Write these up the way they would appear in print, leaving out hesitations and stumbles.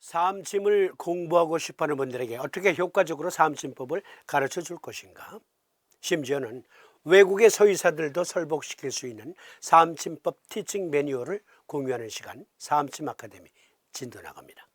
사암침을 공부하고 싶어하는 분들에게 어떻게 효과적으로 사암침법을 가르쳐 줄 것인가, 심지어는 외국의 서의사들도 설복시킬 수 있는 사암침법 티칭 매뉴얼을 공유하는 시간, 사암침 아카데미 진도 나갑니다.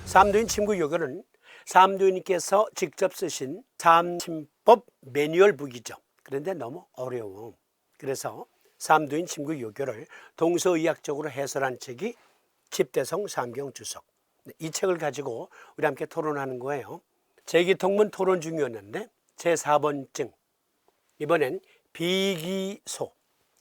사암도인 침구 요교는 사암도인님께서 직접 쓰신 사암침법 매뉴얼 북이죠. 그런데 너무 어려워. 그래서 사암도인 침구 요교를 동서의학적으로 해설한 책이 집대성 사암경주석. 이 책을 가지고 우리 함께 토론하는 거예요. 제기통문 토론 중이었는데 제4번증, 이번엔 비기소,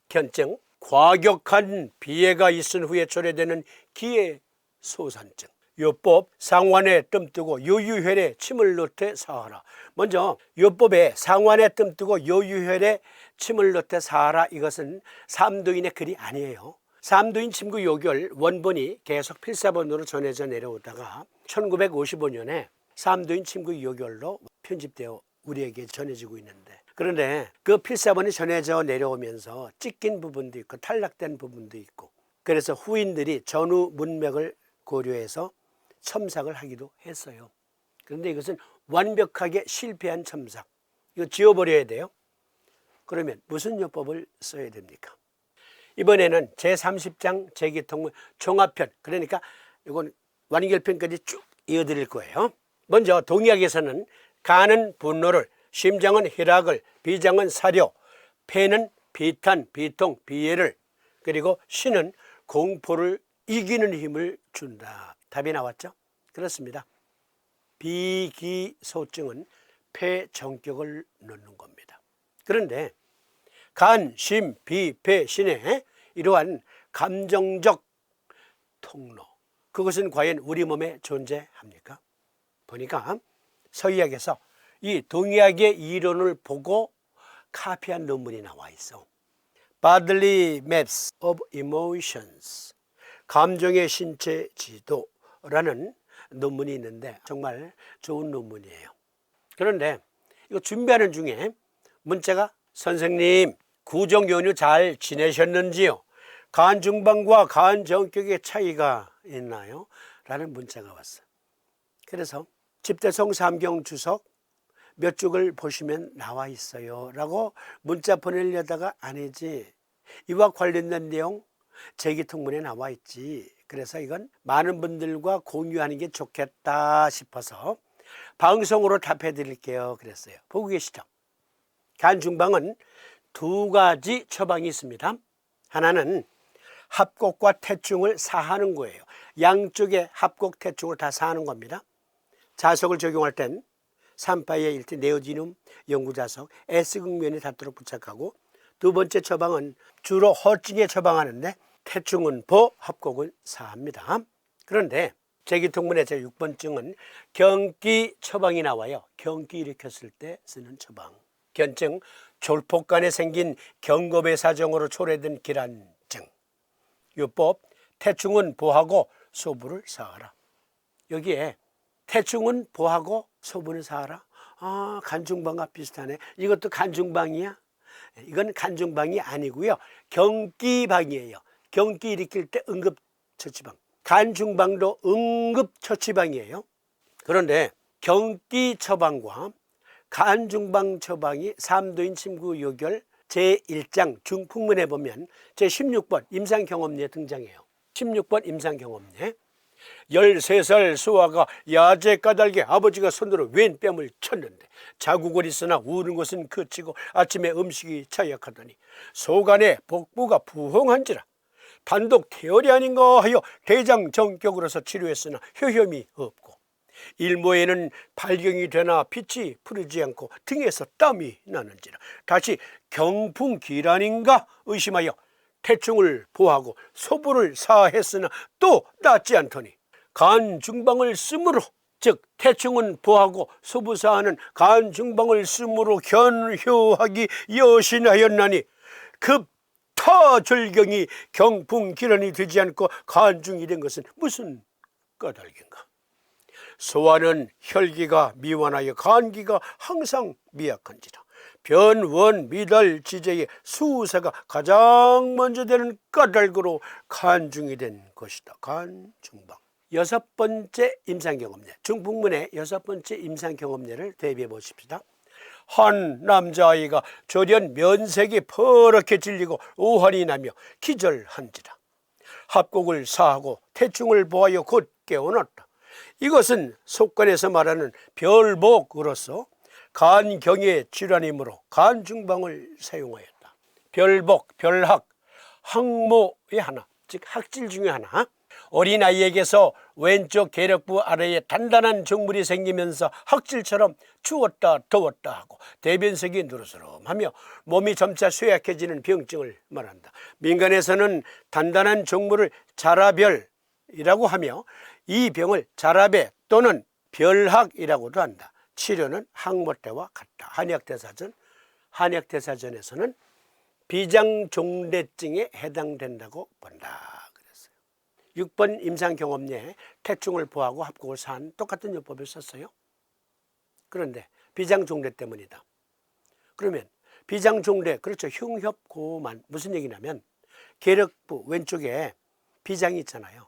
견증, 과격한 비애가 있은 후에 초래되는 기애소산증, 요법 상완에 뜸뜨고 요유혈에 침을 넣되 사하라. 먼저 요법에 상완에 뜸뜨고 요유혈에 침을 넣되 사하라, 이것은 사암도인의 글이 아니에요. 사암도인 침구 요결 원본이 계속 필사본으로 전해져 내려오다가 1955년에 사암도인 침구 요결로 편집되어 우리에게 전해지고 있는데, 그런데 그 필사본이 전해져 내려오면서 찢긴 부분도 있고 탈락된 부분도 있고, 그래서 후인들이 전후 문맥을 고려해서 첨삭을 하기도 했어요. 그런데 이것은 완벽하게 실패한 첨삭. 이거 지워버려야 돼요. 그러면 무슨 요법을 써야 됩니까? 이번에는 제30장 제기통문 종합편, 그러니까 이건 완결편까지 쭉 이어드릴 거예요. 먼저 동의학에서는 간은 분노를, 심장은 혈압을, 비장은 사료, 폐는 비탄, 비통, 비애를, 그리고 신은 공포를 이기는 힘을 준다. 답이 나왔죠? 그렇습니다. 비기소증은 폐 정격을 넣는 겁니다. 그런데 간, 심, 비, 폐, 신의 이러한 감정적 통로, 그것은 과연 우리 몸에 존재합니까? 보니까 서의학에서 이 동의학의 이론을 보고 카피한 논문이 나와 있어. Bodily Maps of Emotions, 감정의 신체 지도라는 논문이 있는데 정말 좋은 논문이에요. 그런데 이거 준비하는 중에 문자가, 선생님 구정연휴 잘 지내셨는지요? 간중방과 간정격의 차이가 있나요? 라는 문자가 왔어요. 그래서 집대성 사암경주석 몇 쪽을 보시면 나와 있어요 라고 문자 보내려다가 아니지, 이와 관련된 내용 제기통문에 나와 있지, 그래서 이건 많은 분들과 공유하는 게 좋겠다 싶어서 방송으로 답해 드릴게요 그랬어요. 보고 계시죠? 간중방은 두 가지 처방이 있습니다. 하나는 합곡과 태충을 사하는 거예요. 양쪽에 합곡, 태충을 다 사하는 겁니다. 자석을 적용할 땐 3파의 1티 네오디눔 영구자석 S극면에 닿도록 부착하고, 두 번째 처방은 주로 허증에 처방하는데 태충은 보, 합곡은 사합니다. 그런데 제기통문의 제6번증은 경기 처방이 나와요. 경기 일으켰을 때 쓰는 처방. 견증, 졸폭간에 생긴 경겁의 사정으로 초래된 기란증. 요법, 태충은 보하고 소부를 사하라. 여기에 태충은 보하고 소부를 사하라. 아, 간중방과 비슷하네. 이것도 간중방이야? 이건 간중방이 아니고요, 경기방이에요. 경기 일으킬 때 응급처치방. 간중방도 응급처치방이에요. 그런데 경기 처방과 간중방 처방이 사암도인 침구 요결 제1장 중풍문에 보면 제16번 임상경험례에 등장해요. 16번 임상경험례. 13살 수아가 야제 까닭에 아버지가 손으로 왼 뺨을 쳤는데 자국은 있으나 우는 것은 그치고 아침에 음식이 차약하더니 소간에 복부가 부흥한지라 단독 태열이 아닌가 하여 대장 정격으로서 치료했으나 효험이 없고, 일모에는 발경이 되나 빛이 푸르지 않고 등에서 땀이 나는지라 다시 경풍기란인가 의심하여 태충을 보하고 소부를 사했으나 또 낫지 않더니 간중방을 쓰므로, 즉 태충은 보하고 소부사하는 간중방을 쓰므로 견효하기 여신하였나니 급타절경이 경풍기란이 되지 않고 간중이 된 것은 무슨 까닭인가? 소화는 혈기가 미완하여 간기가 항상 미약한지라. 변원 미달 지제의 수사가 가장 먼저 되는 까닭으로 간중이 된 것이다. 간중방. 여섯 번째 임상경험례, 중풍문의 여섯 번째 임상경험례를 대비해 보십시다. 한 남자아이가 절연 면색이 퍼렇게 질리고 오한이 나며 기절한지라. 합곡을 사하고 태충을 보하여 곧 깨어났다. 이것은 속간에서 말하는 별복으로서 간경의 질환이므로 간중방을 사용하였다. 별복, 별학, 항모의 하나, 즉 학질 중의 하나. 어린아이에게서 왼쪽 계력부 아래에 단단한 종물이 생기면서 학질처럼 추웠다 더웠다 하고 대변색이 누르스름하며 몸이 점차 쇠약해지는 병증을 말한다. 민간에서는 단단한 종물을 자라별이라고 하며 이 병을 자라배 또는 별학이라고도 한다. 치료는 항모때와 같다. 한약대사전에서는 비장종대증에 해당된다고 본다. 6번 임상경험례 태충을 보하고 합곡을 사한 똑같은 요법을 썼어요. 그런데 비장종대 때문이다. 그러면 비장종대, 그렇죠, 흉협고만, 무슨 얘기냐면 계력부 왼쪽에 비장이 있잖아요.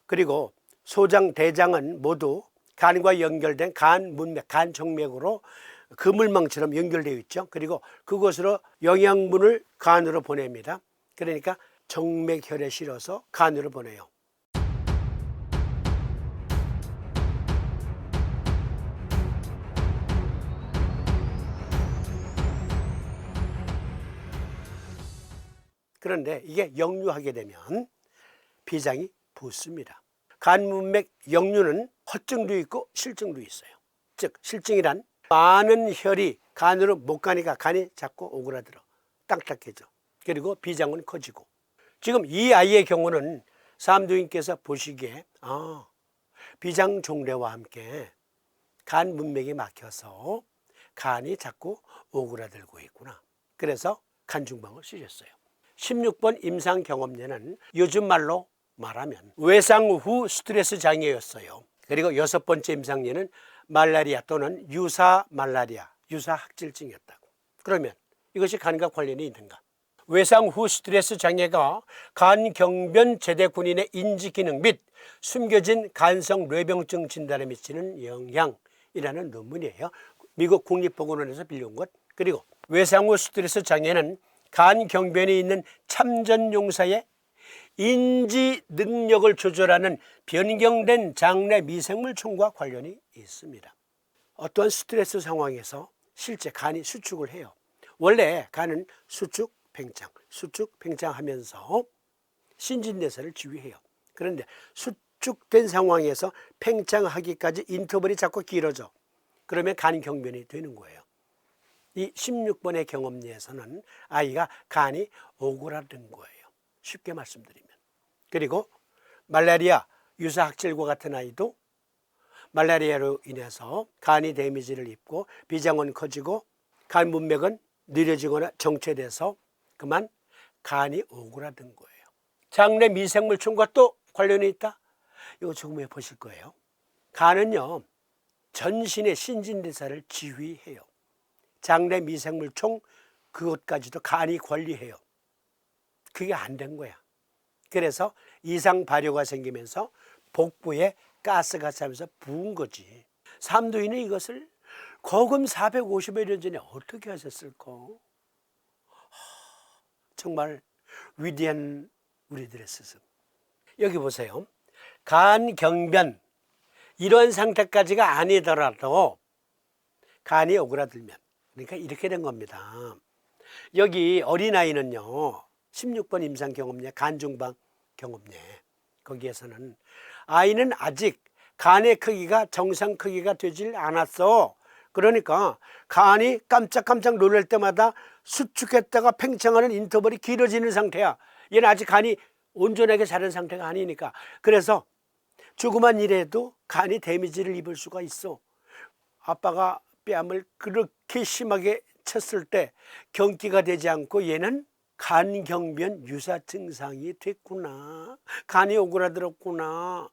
그리고 소장, 대장은 모두 간과 연결된 간 문맥, 간 정맥으로 그물망처럼 연결되어 있죠. 그리고 그곳으로 영양분을 간으로 보냅니다. 그러니까 정맥혈에 실어서 간으로 보내요. 그런데 이게 역류하게 되면 비장이 붓습니다. 간문맥 역류는 허증도 있고 실증도 있어요. 즉 실증이란 많은 혈이 간으로 못 가니까 간이 자꾸 오그라들어 딱딱해져. 그리고 비장은 커지고. 지금 이 아이의 경우는 삼두인께서 보시기에 비장종대와 함께 간 문맥이 막혀서 간이 자꾸 오그라들고 있구나. 그래서 간중방을 쓰셨어요. 16번 임상경험례는 요즘 말로 말하면 외상 후 스트레스 장애였어요. 그리고 여섯 번째 임상례는 말라리아 또는 유사 말라리아, 유사 학질증이었다고. 그러면 이것이 간과 관련이 있는가? 외상 후 스트레스 장애가 간경변 제대 군인의 인지 기능 및 숨겨진 간성 뇌병증 진단에 미치는 영향이라는 논문이에요. 미국 국립보건원에서 빌려온 것. 그리고 외상 후 스트레스 장애는 간경변에 있는 참전용사의 인지 능력을 조절하는 변경된 장내 미생물총과 관련이 있습니다. 어떠한 스트레스 상황에서 실제 간이 수축을 해요. 원래 간은 수축, 팽창 하면서 신진대사를 지휘해요. 그런데 수축된 상황에서 팽창하기까지 인터벌이 자꾸 길어져. 그러면 간경변이 되는 거예요. 이 16번의 경험례에서는 아이가 간이 오그라든 거예요. 쉽게 말씀드리면. 그리고 말라리아 유사학질과 같은 아이도 말라리아로 인해서 간이 데미지를 입고 비장은 커지고 간 문맥은 느려지거나 정체돼서 그만 간이 오그라든 거예요. 장내 미생물총과 또 관련이 있다? 이거 조금 해보실 거예요. 간은요, 전신의 신진대사를 지휘해요. 장내 미생물총 그것까지도 간이 관리해요. 그게 안 된 거야. 그래서 이상 발효가 생기면서 복부에 가스가 차면서 부은 거지. 삼두인은 이것을 거금 450여 년 전에 어떻게 하셨을까? 정말 위대한 우리들의 스승. 여기 보세요. 간경변 이런 상태까지가 아니더라도 간이 오그라들면, 그러니까 이렇게 된 겁니다. 여기 어린아이는요, 16번 임상경험례 간중방 경험례, 거기에서는 아이는 아직 간의 크기가 정상 크기가 되질 않았어. 그러니까 간이 깜짝깜짝 놀랄 때마다 수축했다가 팽창하는 인터벌이 길어지는 상태야. 얘는 아직 간이 온전하게 자란 상태가 아니니까. 그래서 조그만 일에도 간이 데미지를 입을 수가 있어. 아빠가 뺨을 그렇게 심하게 쳤을 때 경기가 되지 않고 얘는 간경변 유사 증상이 됐구나. 간이 오그라들었구나.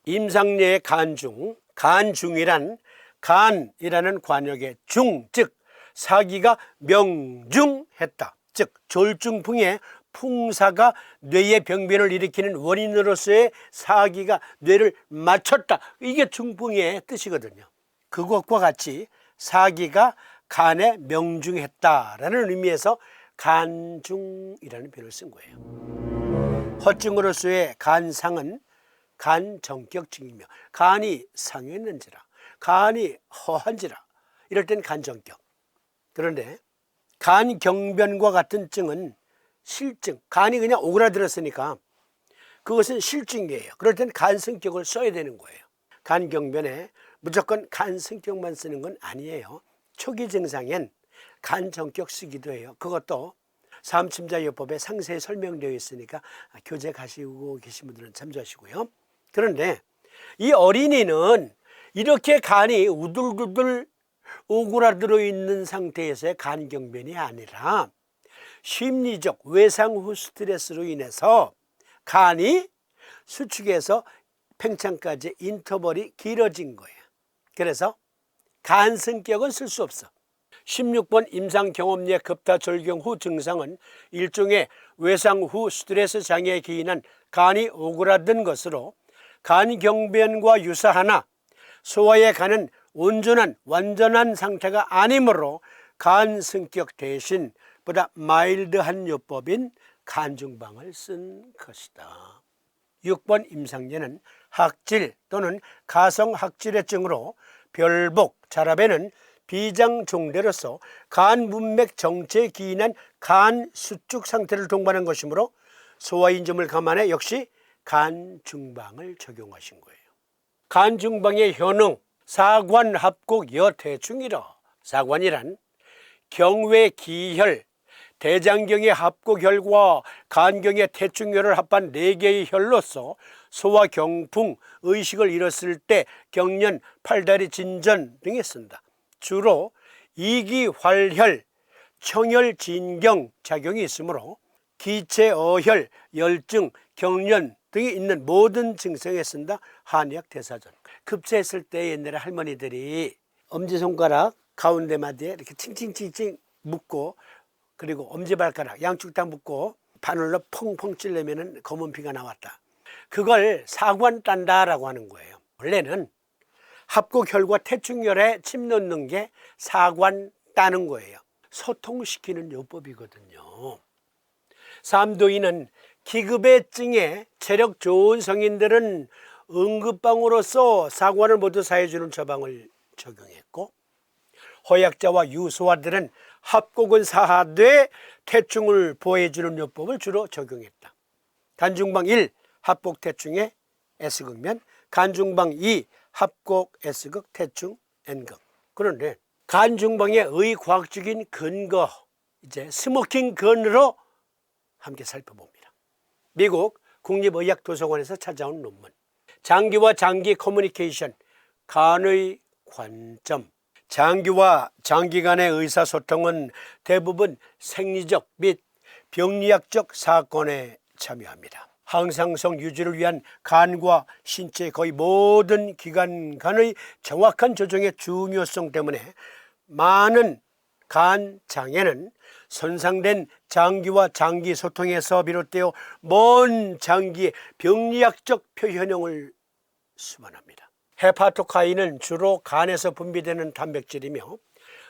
임상례의 간 중 간중이란 간이라는 관역의 중, 즉 사기가 명중했다. 즉 졸중풍의 풍사가 뇌의 병변을 일으키는 원인으로서의 사기가 뇌를 맞췄다. 이게 중풍의 뜻이거든요. 그것과 같이 사기가 간에 명중했다라는 의미에서 간중이라는 표현을 쓴 거예요. 허증으로서의 간상은 간정격증이며 간이 상했는지라, 간이 허한지라, 이럴 땐 간정격. 그런데 간경변과 같은 증은 실증, 간이 그냥 오그라들었으니까 그것은 실증이에요. 그럴 땐 간성격을 써야 되는 거예요. 간경변에 무조건 간성격만 쓰는 건 아니에요. 초기 증상엔 간정격 쓰기도 해요. 그것도 사암침자요법에 상세히 설명되어 있으니까 교재 가시고 계신 분들은 참조하시고요. 그런데 이 어린이는 이렇게 간이 우둘두둘 오그라들어 있는 상태에서의 간경변이 아니라 심리적 외상 후 스트레스로 인해서 간이 수축해서 팽창까지 인터벌이 길어진 거예요. 그래서 간성격은 쓸 수 없어. 16번 임상경험례 급타졸경 후 증상은 일종의 외상 후 스트레스 장애에 기인한 간이 오그라든 것으로 간경변과 유사하나 소화에 간은 온전한 완전한 상태가 아니므로 간성격 대신 보다 마일드한 요법인 간중방을 쓴 것이다. 6번 임상례는 학질 또는 가성학질의 별복, 자랍에는 비장종대로서 간 문맥 정체에 기인한 간 수축 상태를 동반한 것이므로 소화인점을 감안해 역시 간중방을 적용하신 거예요. 간중방의 현응, 사관 합곡 여대충이라. 사관이란 경외 기혈, 대장경의 합곡혈과 간경의 태충혈을 합한 4개의 혈로서 소화 경풍, 의식을 잃었을 때 경련, 팔다리 진전 등에 쓴다. 주로 이기활혈, 청혈진경 작용이 있으므로 기체, 어혈, 열증, 경련 등이 있는 모든 증상에 쓴다. 한의학 대사전. 급체했을 때 옛날에 할머니들이 엄지손가락 가운데 마디에 이렇게 칭칭칭칭 묶고, 그리고 엄지발가락 양쪽 다 묶고 바늘로 펑펑 찔르면 검은 피가 나왔다. 그걸 사관 딴다라고 하는 거예요. 원래는 합곡혈과 태충혈에 침 넣는 게 사관 따는 거예요. 소통시키는 요법이거든요. 삼도인은 기급의 체력 좋은 성인들은 응급방으로서 사관을 모두 사해주는 처방을 적용했고, 허약자와 유소아들은 합곡은 사하되 태충을 보호해주는 요법을 주로 적용했다. 간중방 1 합곡 태충의 S극면, 간중방 2 합곡 S극 태충 N극. 그런데 간중방의 의과학적인 근거, 이제 스모킹 건으로 함께 살펴봅니다. 미국 국립의학도서관에서 찾아온 논문, 장기와 장기 커뮤니케이션, 간의 관점. 장기와 장기 간의 의사소통은 대부분 생리적 및 병리학적 사건에 참여합니다. 항상성 유지를 위한 간과 신체의 거의 모든 기관 간의 정확한 조정의 중요성 때문에 많은 간 장애는 손상된 장기와 장기 소통에서 비롯되어 먼 장기의 병리학적 표현형을 수반합니다. 헤파토카인은 주로 간에서 분비되는 단백질이며,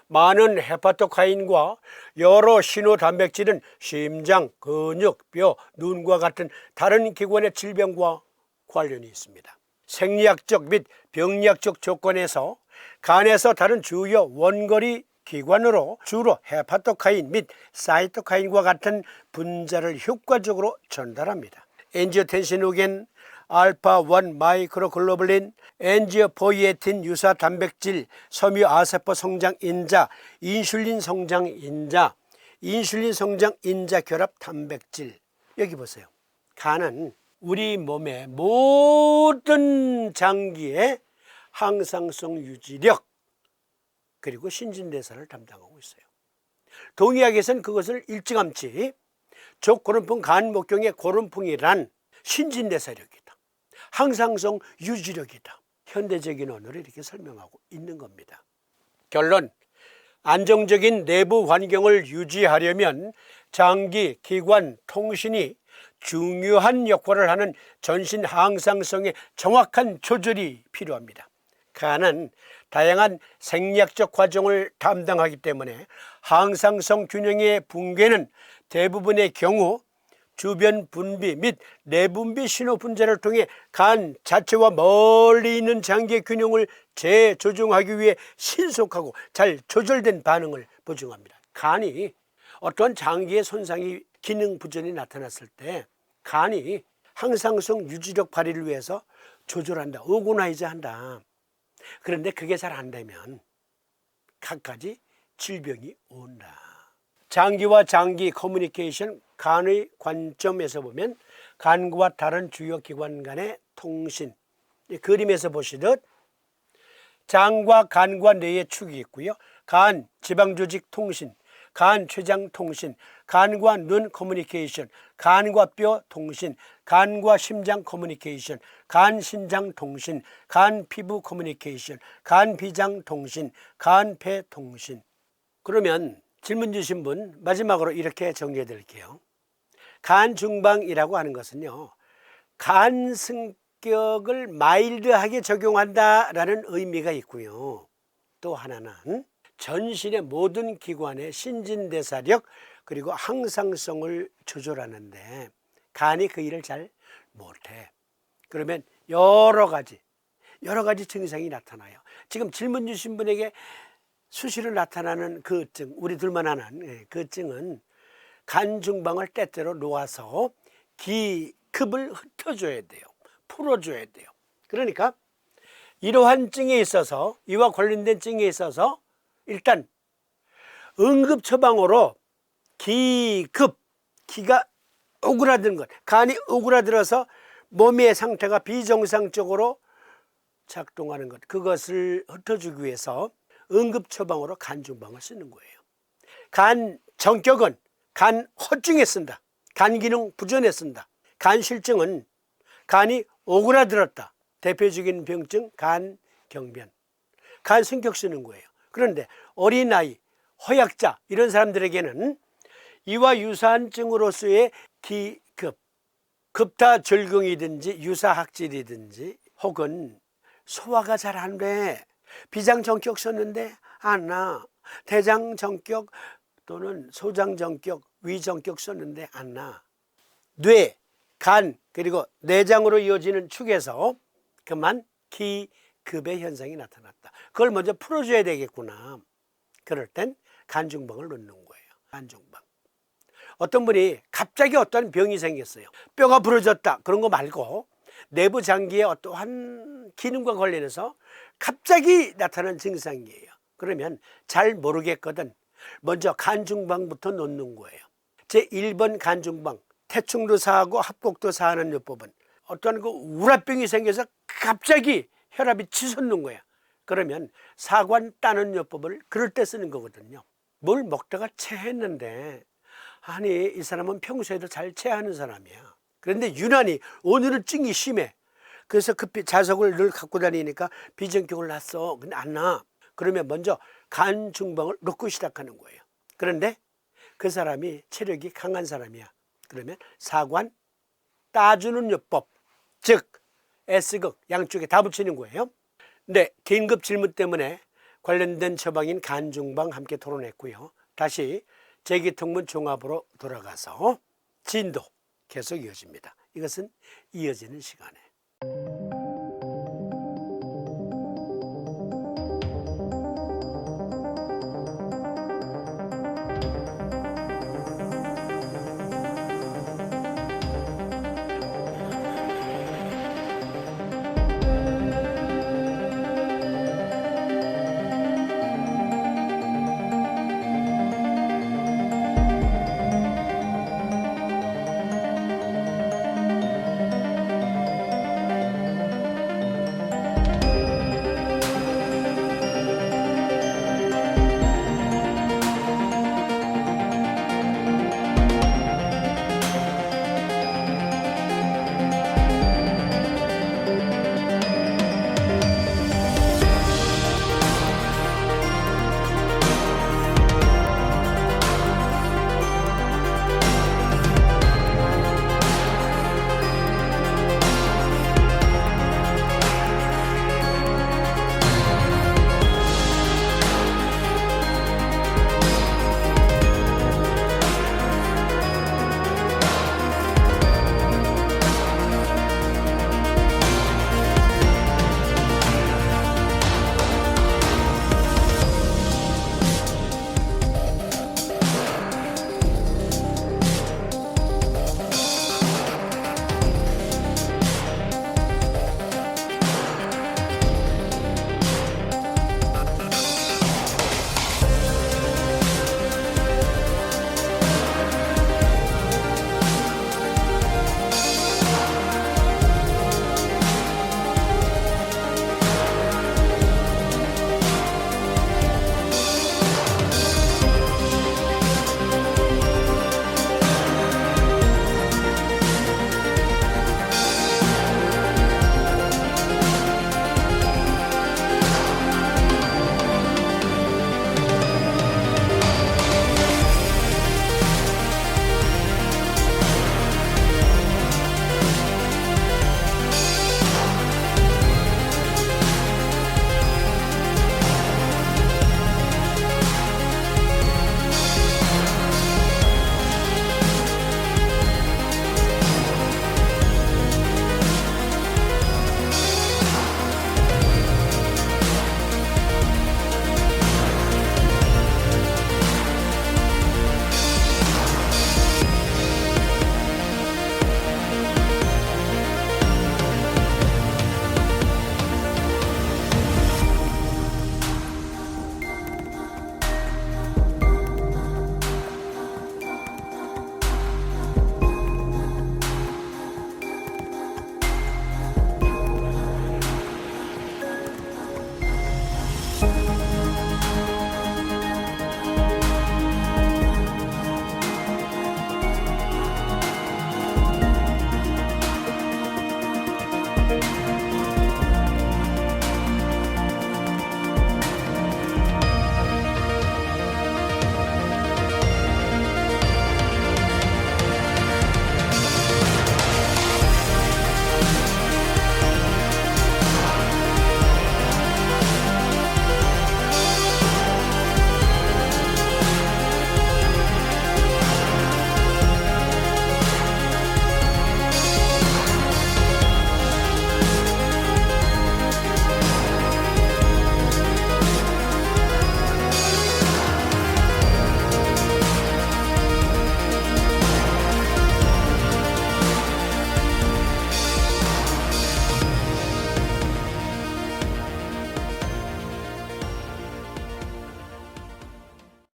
많은 헤파토카인과 여러 신호단백질은 심장, 근육, 뼈, 눈과 같은 다른 기관의 질병과 관련이 있습니다. 생리학적 및 병리학적 조건에서 간에서 다른 주요 원거리 기관으로 주로 헤파토카인 및 사이토카인과 같은 분자를 효과적으로 전달합니다. 엔지오텐시누겐, 알파-1 마이크로글로불린, 엔지오포이에틴 유사 단백질, 섬유아세포 성장 인자, 인슐린 성장 인자, 인슐린 성장 인자 결합 단백질. 여기 보세요. 간은 우리 몸의 모든 장기의 항상성 유지력 그리고 신진대사를 담당하고 있어요. 동의학에서는 그것을 일찌감치 족고름풍 간목경의 고름풍이란 신진대사력이다, 항상성 유지력이다, 현대적인 언어로 이렇게 설명하고 있는 겁니다. 결론, 안정적인 내부 환경을 유지하려면 장기, 기관, 통신이 중요한 역할을 하는 전신 항상성의 정확한 조절이 필요합니다. 간은 다양한 생리학적 과정을 담당하기 때문에 항상성 균형의 붕괴는 대부분의 경우 주변 분비 및 내분비 신호 분자를 통해 간 자체와 멀리 있는 장기의 균형을 재조정하기 위해 신속하고 잘 조절된 반응을 보증합니다. 간이 어떤 장기의 손상이 기능 부전이 나타났을 때 간이 항상성 유지력 발휘를 위해서 조절한다, 오거나이즈 한다. 그런데 그게 잘 안 되면 갖가지 질병이 온다. 장기와 장기 커뮤니케이션, 간의 관점에서 보면 간과 다른 주요 기관 간의 통신, 그림에서 보시듯 장과 간과 뇌의 축이 있고요. 간, 지방조직 통신, 간, 췌장 통신, 간과 눈 커뮤니케이션, 간과 뼈 통신, 간과 심장 커뮤니케이션, 간, 신장 통신, 간, 피부 커뮤니케이션, 간, 비장 통신, 간, 폐 통신. 그러면 질문 주신 분 마지막으로 이렇게 정리해 드릴게요. 간중방이라고 하는 것은요, 간 성격을 마일드하게 적용한다라는 의미가 있고요. 또 하나는 전신의 모든 기관의 신진대사력 그리고 항상성을 조절하는데 간이 그 일을 잘 못해. 그러면 여러 가지 증상이 나타나요. 지금 질문 주신 분에게 수시로 나타나는 그 증, 우리 둘만 아는 그 증은 간 중방을 때때로 놓아서 기급을 흩어줘야 돼요. 풀어줘야 돼요. 그러니까 이러한 증에 있어서, 이와 관련된 증에 있어서 일단 응급 처방으로 기가 오그라드는 것, 간이 오그라들어서 몸의 상태가 비정상적으로 작동하는 것, 그것을 흩어주기 위해서 응급 처방으로 간 중방을 쓰는 거예요. 간 정격은 간 허증에 쓴다. 간 기능 부전에 쓴다. 간 실증은 간이 오그라들었다. 대표적인 병증 간경변. 간 성격 쓰는 거예요. 그런데 어린아이, 허약자 이런 사람들에게는 이와 유사한 증으로서의 기급, 급다절경이든지 유사학질이든지 혹은 소화가 잘 안 돼. 비장정격 썼는데 안 나. 대장정격 또는 소장정격, 위정격 썼는데 안 나. 뇌, 간, 그리고 내장으로 이어지는 축에서 그만 기급의 현상이 나타났다. 그걸 먼저 풀어줘야 되겠구나. 그럴 땐 간중방을 넣는 거예요. 간중방. 어떤 분이 갑자기 어떤 병이 생겼어요. 뼈가 부러졌다. 그런 거 말고 내부 장기의 어떠한 기능과 관련해서 갑자기 나타난 증상이에요. 그러면 잘 모르겠거든. 먼저 간중방부터 놓는 거예요. 제1번 간중방, 태충도 사하고 합곡도 사하는 요법은 어떤 그 우라병이 생겨서 갑자기 혈압이 치솟는 거야. 그러면 사관 따는 요법을 그럴 때 쓰는 거거든요. 뭘 먹다가 체했는데 아니 이 사람은 평소에도 잘 체하는 사람이야. 그런데 유난히 오늘은 증이 심해. 그래서 급히 자석을 늘 갖고 다니니까 비정격을 놨어. 근데 안 나. 그러면 먼저 간 중방을 놓고 시작하는 거예요. 그런데 그 사람이 체력이 강한 사람이야. 그러면 사관 따주는 요법, 즉 S극 양쪽에 다 붙이는 거예요. 근데 긴급 질문 때문에 관련된 처방인 간 중방 함께 토론했고요. 다시 제기통문 종합으로 돌아가서 진도 계속 이어집니다. 이것은 이어지는 시간에.